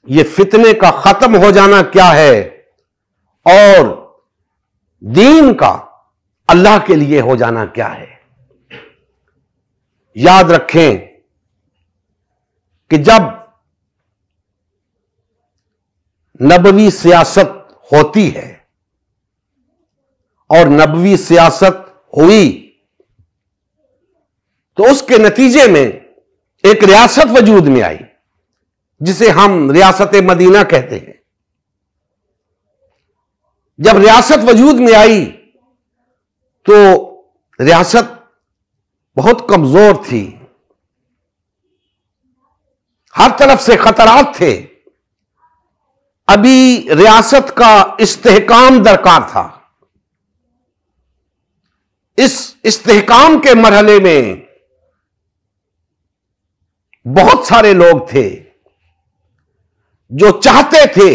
یہ فتنے کا ختم ہو جانا کیا ہے اور دین کا اللہ کے لیے ہو جانا کیا ہے۔ یاد رکھیں کہ جب نبوی سیاست ہوتی ہے اور نبوی سیاست ہوئی تو اس کے نتیجے میں ایک ریاست وجود میں آئی جسے ہم ریاست مدینہ کہتے ہیں۔ جب ریاست وجود میں آئی تو ریاست بہت کمزور تھی، ہر طرف سے خطرات تھے، ابھی ریاست کا استحکام درکار تھا۔ اس استحکام کے مرحلے میں بہت سارے لوگ تھے جو چاہتے تھے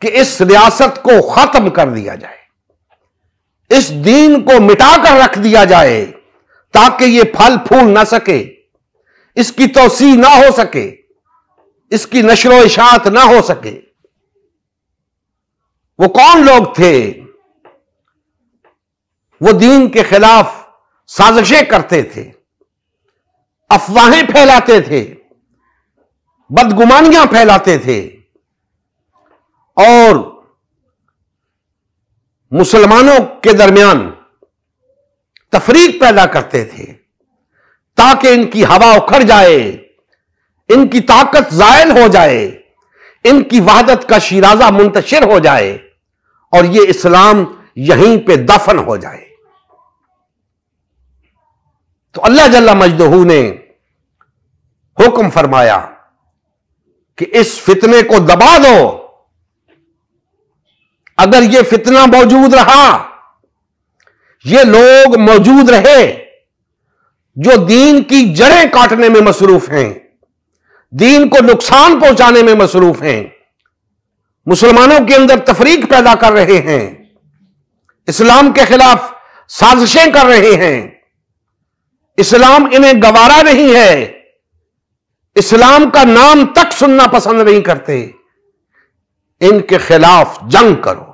کہ اس ریاست کو ختم کر دیا جائے، اس دین کو مٹا کر رکھ دیا جائے تاکہ یہ پھل پھول نہ سکے، اس کی توسیع نہ ہو سکے، اس کی نشر و اشاعت نہ ہو سکے۔ وہ کون لوگ تھے؟ وہ دین کے خلاف سازشیں کرتے تھے، افواہیں پھیلاتے تھے، بدگمانیاں پھیلاتے تھے اور مسلمانوں کے درمیان تفریق پیدا کرتے تھے تاکہ ان کی ہوا اکھڑ جائے، ان کی طاقت زائل ہو جائے، ان کی وحدت کا شیرازہ منتشر ہو جائے اور یہ اسلام یہیں پہ دفن ہو جائے۔ تو اللہ جل مجدہ نے حکم فرمایا کہ اس فتنے کو دبا دو۔ اگر یہ فتنہ موجود رہا، یہ لوگ موجود رہے جو دین کی جڑیں کاٹنے میں مصروف ہیں، دین کو نقصان پہنچانے میں مصروف ہیں، مسلمانوں کے اندر تفریق پیدا کر رہے ہیں، اسلام کے خلاف سازشیں کر رہے ہیں، اسلام انہیں گوارا نہیں ہے، اسلام کا نام تک سننا پسند نہیں کرتے، ان کے خلاف جنگ کرو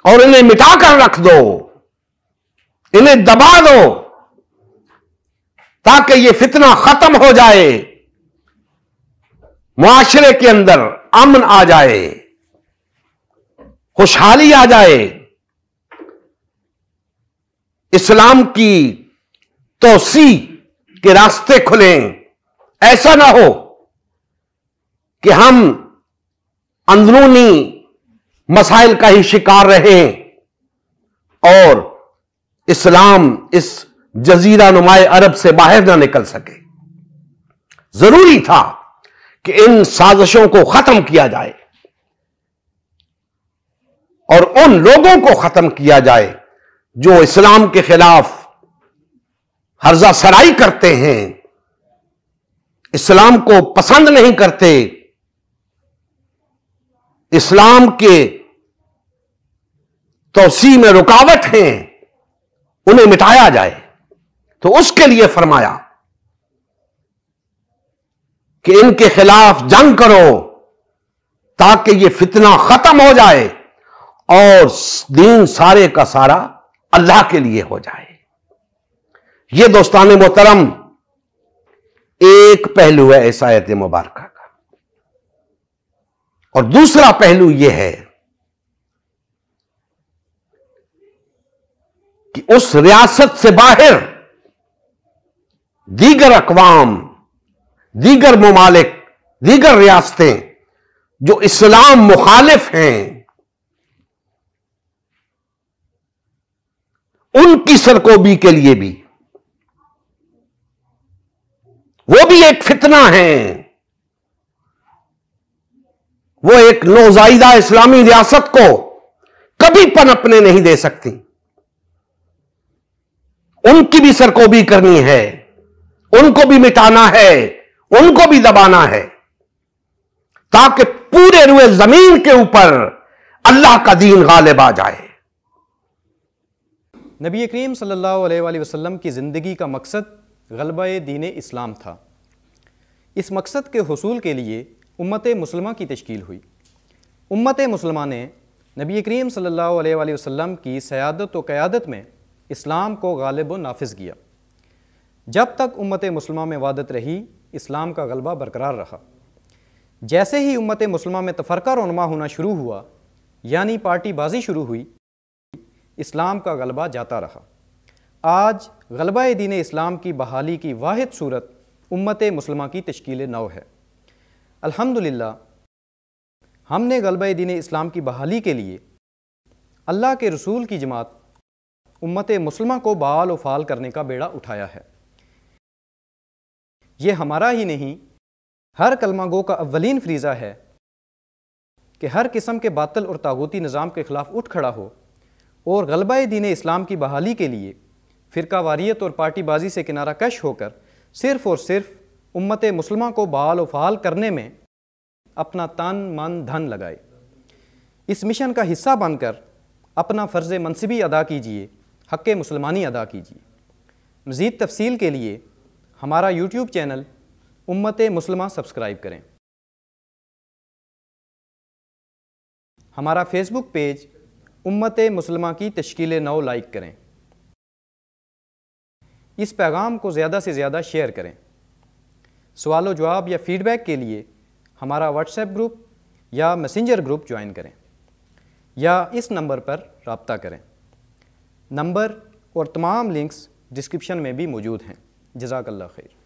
اور انہیں مٹا کر رکھ دو، انہیں دبا دو تاکہ یہ فتنہ ختم ہو جائے، معاشرے کے اندر امن آ جائے، خوشحالی آ جائے، اسلام کی توسیع کے راستے کھلیں۔ ایسا نہ ہو کہ ہم اندرونی مسائل کا ہی شکار رہیں اور اسلام اس جزیرہ نمائے عرب سے باہر نہ نکل سکے۔ ضروری تھا کہ ان سازشوں کو ختم کیا جائے اور ان لوگوں کو ختم کیا جائے جو اسلام کے خلاف ہرزہ سرائی کرتے ہیں، اسلام کو پسند نہیں کرتے، اسلام کے توسیع میں رکاوٹ ہیں، انہیں مٹایا جائے۔ تو اس کے لیے فرمایا کہ ان کے خلاف جنگ کرو تاکہ یہ فتنہ ختم ہو جائے اور دین سارے کا سارا اللہ کے لیے ہو جائے۔ یہ دوستان محترم ایک پہلو ہے اس آیت مبارکہ کا، اور دوسرا پہلو یہ ہے کہ اس ریاست سے باہر دیگر اقوام، دیگر ممالک، دیگر ریاستیں جو اسلام مخالف ہیں، ان کی سرکوبی کے لیے بھی وہ بھی ایک فتنہ ہے، وہ ایک نوزائیدہ اسلامی ریاست کو کبھی پنپنے نہیں دے سکتی، ان کی بھی سرکوبی کرنی ہے، ان کو بھی مٹانا ہے، ان کو بھی دبانا ہے، تاکہ پورے روئے زمین کے اوپر اللہ کا دین غالب آ جائے۔ نبی کریم صلی اللہ علیہ وآلہ وسلم کی زندگی کا مقصد غلبہ دین اسلام تھا۔ اس مقصد کے حصول کے لیے امت مسلمہ کی تشکیل ہوئی۔ امت مسلمہ نے نبی کریم صلی اللہ علیہ وآلہ وسلم کی سیادت و قیادت میں اسلام کو غالب و نافذ کیا۔ جب تک امت مسلمہ میں وحدت رہی، اسلام کا غلبہ برقرار رہا۔ جیسے ہی امت مسلمہ میں تفرقہ رونما ہونا شروع ہوا، یعنی پارٹی بازی شروع ہوئی، اسلام کا غلبہ جاتا رہا۔ آج غلبہ دین اسلام کی بحالی کی واحد صورت امت مسلمہ کی تشکیل نو ہے۔ الحمدللہ ہم نے غلبہ دین اسلام کی بحالی کے لیے اللہ کے رسول کی جماعت امت مسلمہ کو بحال و فعال کرنے کا بیڑا اٹھایا ہے۔ یہ ہمارا ہی نہیں، ہر کلمہ گو کا اولین فریضہ ہے کہ ہر قسم کے باطل اور طاغوتی نظام کے خلاف اٹھ کھڑا ہو اور غلبہ دین اسلام کی بحالی کے لیے فرقہ واریت اور پارٹی بازی سے کنارہ کش ہو کر صرف اور صرف امت مسلمہ کو بحال و فعال کرنے میں اپنا تن من دھن لگائے۔ اس مشن کا حصہ بن کر اپنا فرض منصبی ادا کیجیے، حق مسلمانی ادا کیجیے۔ مزید تفصیل کے لیے ہمارا یوٹیوب چینل امت مسلمہ سبسکرائب کریں۔ ہمارا فیس بک پیج امت مسلمہ کی تشکیل نو لائک کریں۔ اس پیغام کو زیادہ سے زیادہ شیئر کریں۔ سوال و جواب یا فیڈ بیک کے لیے ہمارا واٹس ایپ گروپ یا میسنجر گروپ جوائن کریں یا اس نمبر پر رابطہ کریں۔ نمبر اور تمام لنکس ڈسکرپشن میں بھی موجود ہیں۔ جزاک اللہ خیر۔